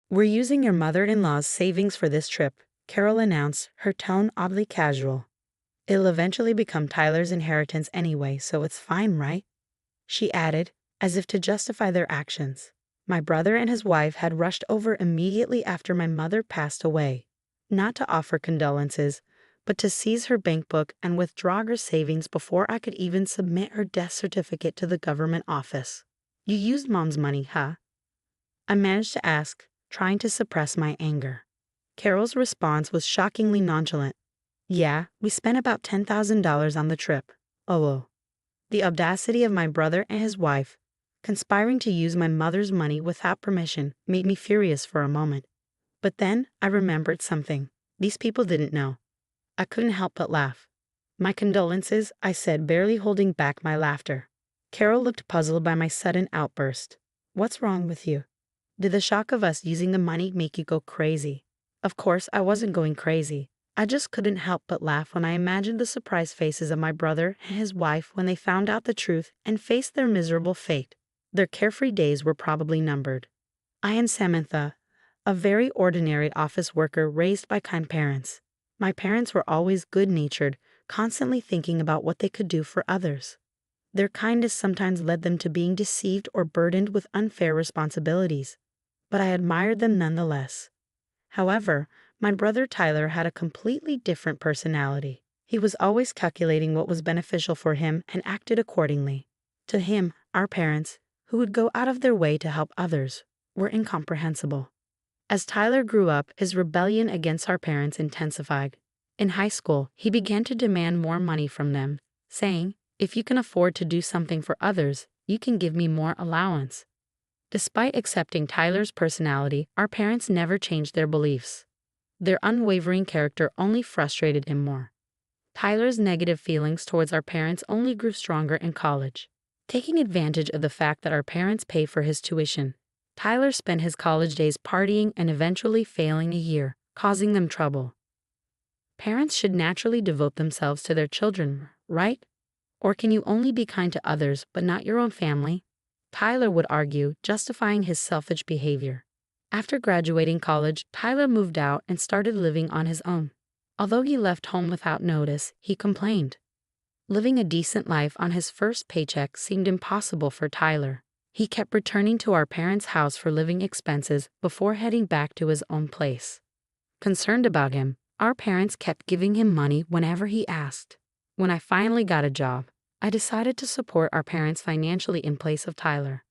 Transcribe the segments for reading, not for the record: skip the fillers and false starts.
"We're using your mother-in-law's savings for this trip," Carol announced, her tone oddly casual. "It'll eventually become Tyler's inheritance anyway, so it's fine, right?" she added, as if to justify their actions. My brother and his wife had rushed over immediately after my mother passed away, not to offer condolences, but to seize her bank book and withdraw her savings before I could even submit her death certificate to the government office. "You used Mom's money, huh?" I managed to ask, trying to suppress my anger. Carol's response was shockingly nonchalant. "Yeah, we spent about $10,000 on the trip." Oh. The audacity of my brother and his wife, conspiring to use my mother's money without permission, made me furious for a moment. But then I remembered something. These people didn't know. I couldn't help but laugh. "My condolences," I said, barely holding back my laughter. Carol looked puzzled by my sudden outburst. "What's wrong with you? Did the shock of us using the money make you go crazy?" Of course, I wasn't going crazy. I just couldn't help but laugh when I imagined the surprised faces of my brother and his wife when they found out the truth and faced their miserable fate. Their carefree days were probably numbered. I and Samantha, a very ordinary office worker raised by kind parents. My parents were always good-natured, constantly thinking about what they could do for others. Their kindness sometimes led them to being deceived or burdened with unfair responsibilities, but I admired them nonetheless. However, my brother Tyler had a completely different personality. He was always calculating what was beneficial for him and acted accordingly. To him, our parents, who would go out of their way to help others, were incomprehensible. As Tyler grew up, his rebellion against our parents intensified. In high school, he began to demand more money from them, saying, "If you can afford to do something for others, you can give me more allowance." Despite accepting Tyler's personality, our parents never changed their beliefs. Their unwavering character only frustrated him more. Tyler's negative feelings towards our parents only grew stronger in college. Taking advantage of the fact that our parents paid for his tuition, Tyler spent his college days partying and eventually failing a year, causing them trouble. Parents should naturally devote themselves to their children, right? Or can you only be kind to others but not your own family? Tyler would argue, justifying his selfish behavior. After graduating college, Tyler moved out and started living on his own. Although he left home without notice, he complained. Living a decent life on his first paycheck seemed impossible for Tyler. He kept returning to our parents' house for living expenses before heading back to his own place. Concerned about him, our parents kept giving him money whenever he asked. When I finally got a job, I decided to support our parents financially in place of Tyler.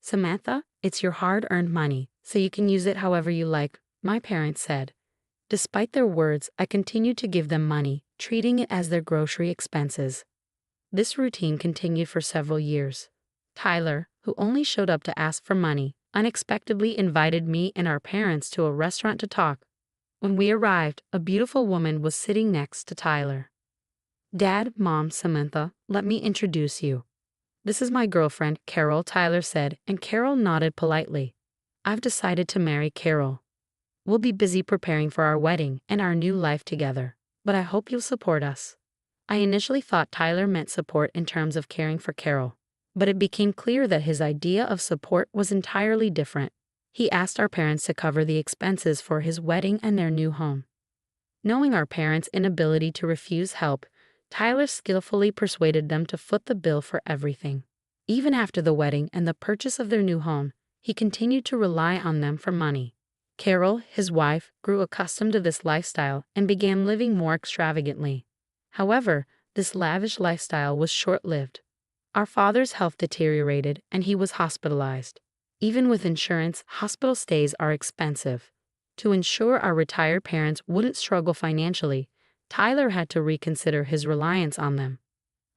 "Samantha, it's your hard-earned money, so you can use it however you like," my parents said. Despite their words, I continued to give them money, treating it as their grocery expenses. This routine continued for several years. Tyler, who only showed up to ask for money, unexpectedly invited me and our parents to a restaurant to talk. When we arrived, a beautiful woman was sitting next to Tyler. "Dad, Mom, Samantha, let me introduce you. This is my girlfriend, Carol," Tyler said, and Carol nodded politely. "I've decided to marry Carol. We'll be busy preparing for our wedding and our new life together, but I hope you'll support us." I initially thought Tyler meant support in terms of caring for Carol, but it became clear that his idea of support was entirely different. He asked our parents to cover the expenses for his wedding and their new home. Knowing our parents' inability to refuse help, Tyler skillfully persuaded them to foot the bill for everything. Even after the wedding and the purchase of their new home, he continued to rely on them for money. Carol, his wife, grew accustomed to this lifestyle and began living more extravagantly. However, this lavish lifestyle was short-lived. Our father's health deteriorated and he was hospitalized. Even with insurance, hospital stays are expensive. To ensure our retired parents wouldn't struggle financially, Tyler had to reconsider his reliance on them.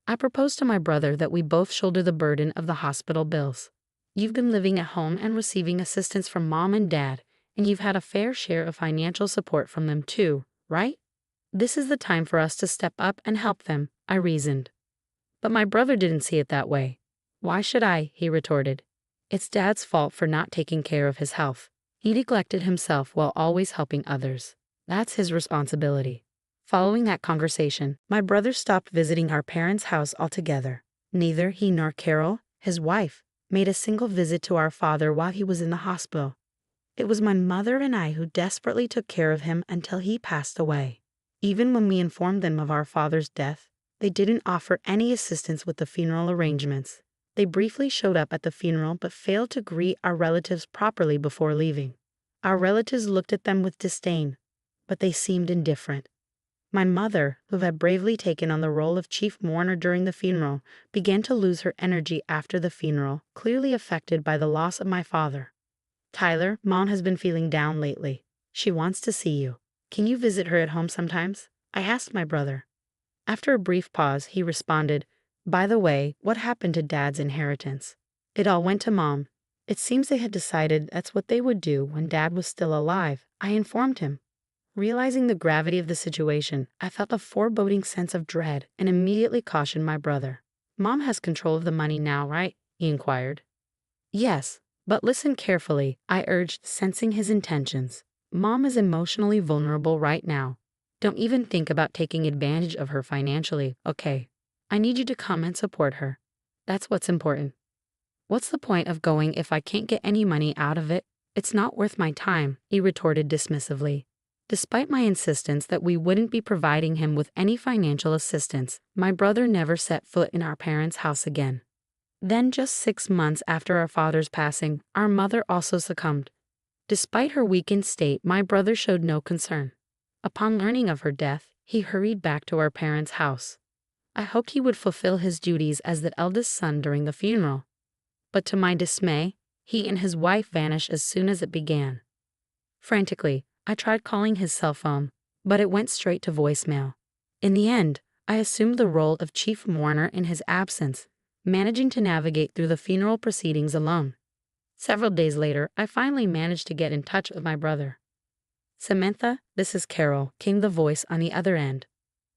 I proposed to my brother that we both shoulder the burden of the hospital bills. "You've been living at home and receiving assistance from Mom and Dad, and you've had a fair share of financial support from them too, right? This is the time for us to step up and help them," I reasoned. But my brother didn't see it that way. "Why should I?" he retorted. "It's Dad's fault for not taking care of his health. He neglected himself while always helping others. That's his responsibility." Following that conversation, my brother stopped visiting our parents' house altogether. Neither he nor Carol, his wife, made a single visit to our father while he was in the hospital. It was my mother and I who desperately took care of him until he passed away. Even when we informed them of our father's death, they didn't offer any assistance with the funeral arrangements. They briefly showed up at the funeral but failed to greet our relatives properly before leaving. Our relatives looked at them with disdain, but they seemed indifferent. My mother, who had bravely taken on the role of chief mourner during the funeral, began to lose her energy after the funeral, clearly affected by the loss of my father. Tyler, Mom has been feeling down lately. She wants to see you. Can you visit her at home sometimes? I asked my brother. After a brief pause, he responded, By the way, what happened to Dad's inheritance? It all went to Mom. It seems they had decided that's what they would do when Dad was still alive. I informed him. Realizing the gravity of the situation, I felt a foreboding sense of dread and immediately cautioned my brother. Mom has control of the money now, right? He inquired. Yes, but listen carefully, I urged, sensing his intentions. Mom is emotionally vulnerable right now. Don't even think about taking advantage of her financially, okay? I need you to come and support her. That's what's important. What's the point of going if I can't get any money out of it? It's not worth my time, he retorted dismissively. Despite my insistence that we wouldn't be providing him with any financial assistance, my brother never set foot in our parents' house again. Then, just 6 months after our father's passing, our mother also succumbed. Despite her weakened state, my brother showed no concern. Upon learning of her death, he hurried back to our parents' house. I hoped he would fulfill his duties as the eldest son during the funeral. But to my dismay, he and his wife vanished as soon as it began. Frantically, I tried calling his cell phone, but it went straight to voicemail. In the end, I assumed the role of chief mourner in his absence, managing to navigate through the funeral proceedings alone. Several days later, I finally managed to get in touch with my brother. Samantha, this is Carol, came the voice on the other end.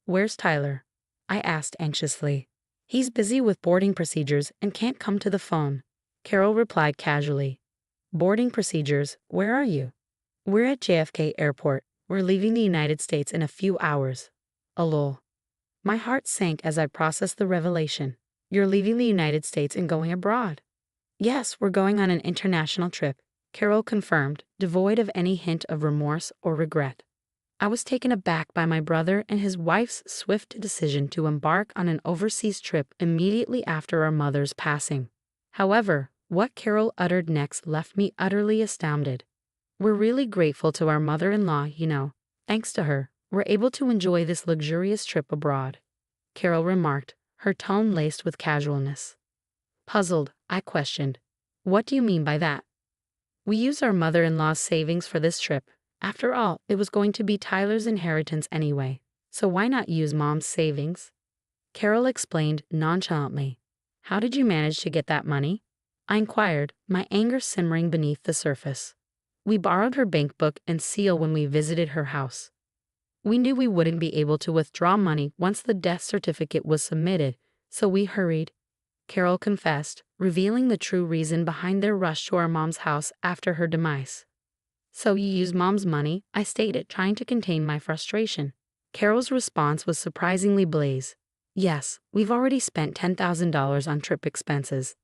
Where's Tyler? I asked anxiously. He's busy with boarding procedures and can't come to the phone, Carol replied casually. Boarding procedures? Where are you? We're at JFK Airport. We're leaving the United States in a few hours. Lol. My heart sank as I processed the revelation. You're leaving the United States and going abroad? Yes, we're going on an international trip, Carol confirmed, devoid of any hint of remorse or regret. I was taken aback by my brother and his wife's swift decision to embark on an overseas trip immediately after our mother's passing. However, what Carol uttered next left me utterly astounded. We're really grateful to our mother-in-law, you know. Thanks to her, we're able to enjoy this luxurious trip abroad, Carol remarked, her tone laced with casualness. Puzzled, I questioned, what do you mean by that? We used our mother-in-law's savings for this trip. After all, it was going to be Tyler's inheritance anyway, so why not use Mom's savings? Carol explained nonchalantly. How did you manage to get that money? I inquired, my anger simmering beneath the surface. We borrowed her bank book and seal when we visited her house. We knew we wouldn't be able to withdraw money once the death certificate was submitted, so we hurried, Carol confessed, revealing the true reason behind their rush to our mom's house after her demise. So you used Mom's money, I stated, trying to contain my frustration. Carol's response was surprisingly blaze. Yes, we've already spent $10,000 on trip expenses.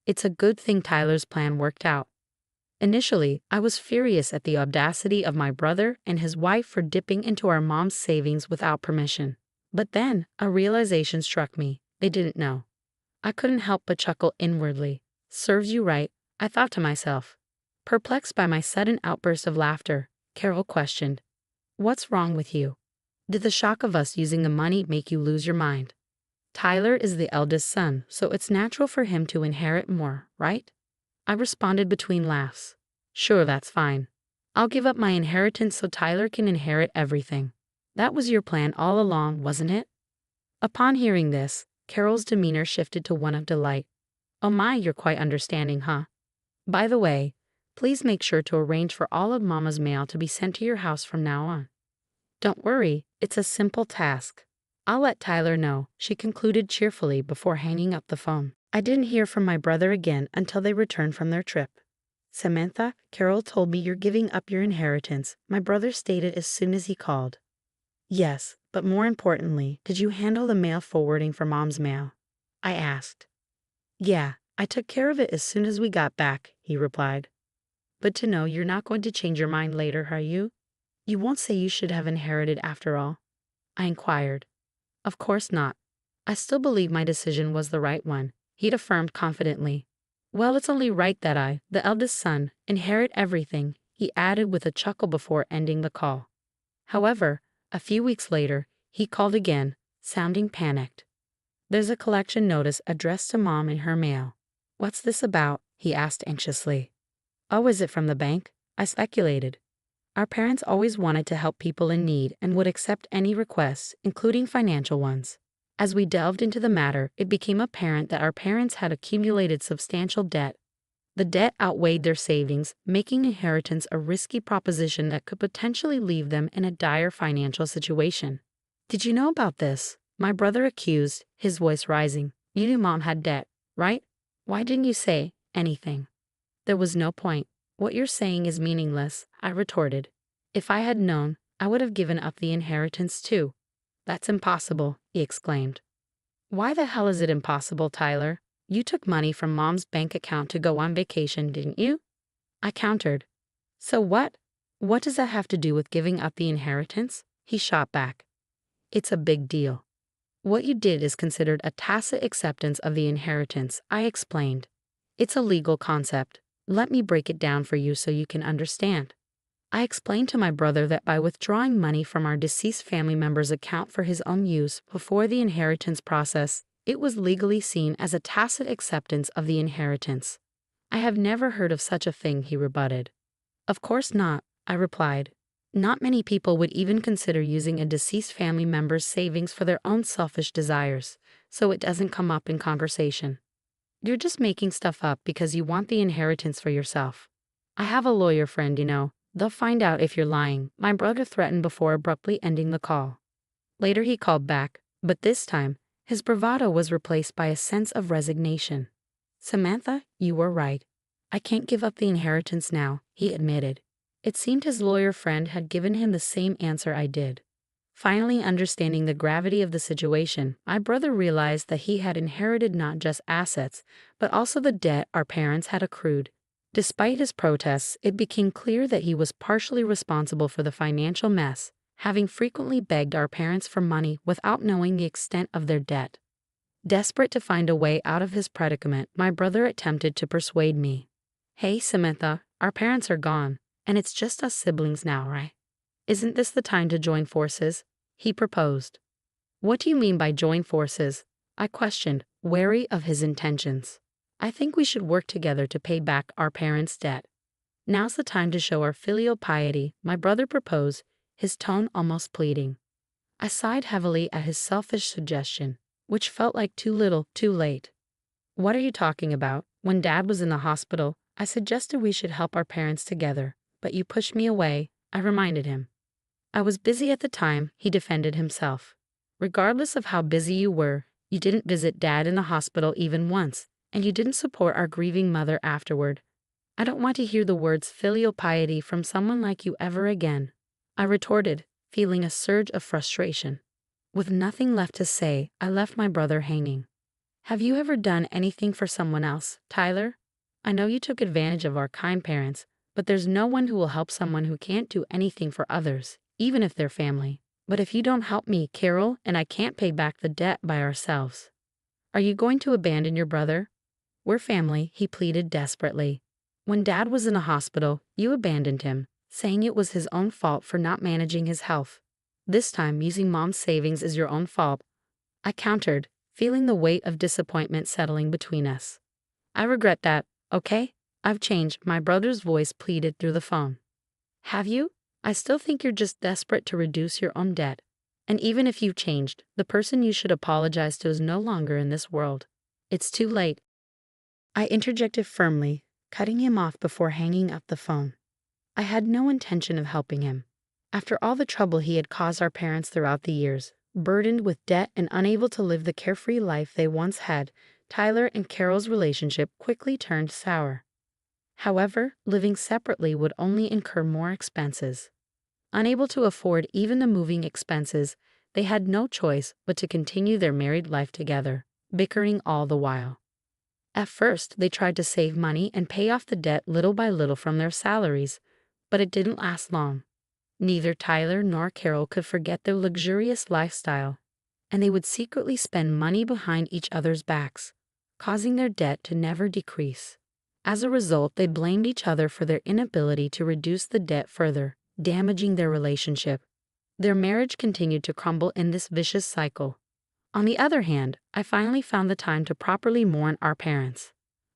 It's a good thing Tyler's plan worked out. Initially, I was furious at the audacity of my brother and his wife for dipping into our mom's savings without permission. But then, a realization struck me. They didn't know. I couldn't help but chuckle inwardly. Serves you right, I thought to myself. Perplexed by my sudden outburst of laughter, Carol questioned, What's wrong with you? Did the shock of us using the money make you lose your mind? Tyler is the eldest son, so it's natural for him to inherit more, right? I responded between laughs. Sure, that's fine. I'll give up my inheritance so Tyler can inherit everything. That was your plan all along, wasn't it? Upon hearing this, Carol's demeanor shifted to one of delight. Oh my, you're quite understanding, huh? By the way, please make sure to arrange for all of Mama's mail to be sent to your house from now on. Don't worry, it's a simple task. I'll let Tyler know, she concluded cheerfully before hanging up the phone. I didn't hear from my brother again until they returned from their trip. Samantha, Carol told me you're giving up your inheritance, my brother stated as soon as he called. Yes, but more importantly, did you handle the mail forwarding for Mom's mail? I asked. Yeah, I took care of it as soon as we got back, he replied. But to know you're not going to change your mind later, are you? You won't say you should have inherited after all? I inquired. Of course not. I still believe my decision was the right one, he'd affirmed confidently. Well, it's only right that I, the eldest son, inherit everything, he added with a chuckle before ending the call. However, a few weeks later, he called again, sounding panicked. There's a collection notice addressed to Mom in her mail. What's this about? He asked anxiously. Oh, is it from the bank? I speculated. Our parents always wanted to help people in need and would accept any requests, including financial ones. As we delved into the matter, it became apparent that our parents had accumulated substantial debt. The debt outweighed their savings, making inheritance a risky proposition that could potentially leave them in a dire financial situation. Did you know about this? My brother accused, his voice rising. You knew Mom had debt, right? Why didn't you say anything? There was no point. What you're saying is meaningless, I retorted. If I had known, I would have given up the inheritance too. That's impossible, he exclaimed. Why the hell is it impossible, Tyler? You took money from Mom's bank account to go on vacation, didn't you? I countered. So what? What does that have to do with giving up the inheritance? He shot back. It's a big deal. What you did is considered a tacit acceptance of the inheritance, I explained. It's a legal concept. Let me break it down for you so you can understand. I explained to my brother that by withdrawing money from our deceased family member's account for his own use before the inheritance process, it was legally seen as a tacit acceptance of the inheritance. I have never heard of such a thing, he rebutted. Of course not, I replied. Not many people would even consider using a deceased family member's savings for their own selfish desires, so it doesn't come up in conversation. You're just making stuff up because you want the inheritance for yourself. I have a lawyer friend, you know. They'll find out if you're lying, my brother threatened before abruptly ending the call. Later he called back, but this time, his bravado was replaced by a sense of resignation. Samantha, you were right. I can't give up the inheritance now, he admitted. It seemed his lawyer friend had given him the same answer I did. Finally understanding the gravity of the situation, my brother realized that he had inherited not just assets, but also the debt our parents had accrued. Despite his protests, it became clear that he was partially responsible for the financial mess, having frequently begged our parents for money without knowing the extent of their debt. Desperate to find a way out of his predicament, my brother attempted to persuade me. Hey, Samantha, our parents are gone, and it's just us siblings now, right? Isn't this the time to join forces? He proposed. What do you mean by join forces? I questioned, wary of his intentions. I think we should work together to pay back our parents' debt. Now's the time to show our filial piety, my brother proposed, his tone almost pleading. I sighed heavily at his selfish suggestion, which felt like too little, too late. What are you talking about? When Dad was in the hospital, I suggested we should help our parents together, but you pushed me away, I reminded him. I was busy at the time, he defended himself. Regardless of how busy you were, you didn't visit Dad in the hospital even once, and you didn't support our grieving mother afterward. I don't want to hear the words filial piety from someone like you ever again, I retorted, feeling a surge of frustration. With nothing left to say, I left my brother hanging. Have you ever done anything for someone else, Tyler? I know you took advantage of our kind parents, but there's no one who will help someone who can't do anything for others, even if they're family. But if you don't help me, Carol and I can't pay back the debt by ourselves. Are you going to abandon your brother? We're family, he pleaded desperately. When Dad was in the hospital, you abandoned him, saying it was his own fault for not managing his health. This time, using Mom's savings is your own fault, I countered, feeling the weight of disappointment settling between us. I regret that, okay? I've changed, my brother's voice pleaded through the phone. Have you? I still think you're just desperate to reduce your own debt. And even if you've changed, the person you should apologize to is no longer in this world. It's too late. I interjected firmly, cutting him off before hanging up the phone. I had no intention of helping him. After all the trouble he had caused our parents throughout the years, burdened with debt and unable to live the carefree life they once had, Tyler and Carol's relationship quickly turned sour. However, living separately would only incur more expenses. Unable to afford even the moving expenses, they had no choice but to continue their married life together, bickering all the while. At first, they tried to save money and pay off the debt little by little from their salaries, but it didn't last long. Neither Tyler nor Carol could forget their luxurious lifestyle, and they would secretly spend money behind each other's backs, causing their debt to never decrease. As a result, they blamed each other for their inability to reduce the debt further, damaging their relationship. Their marriage continued to crumble in this vicious cycle. On the other hand, I finally found the time to properly mourn our parents.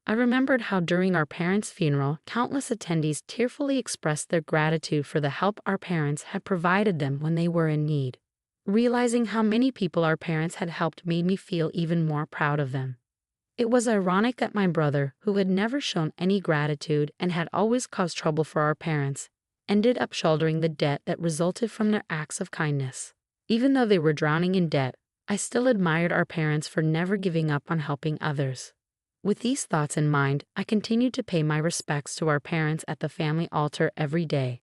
I remembered how during our parents' funeral, countless attendees tearfully expressed their gratitude for the help our parents had provided them when they were in need. Realizing how many people our parents had helped made me feel even more proud of them. It was ironic that my brother, who had never shown any gratitude and had always caused trouble for our parents, ended up shouldering the debt that resulted from their acts of kindness. Even though they were drowning in debt, I still admired our parents for never giving up on helping others. With these thoughts in mind, I continued to pay my respects to our parents at the family altar every day.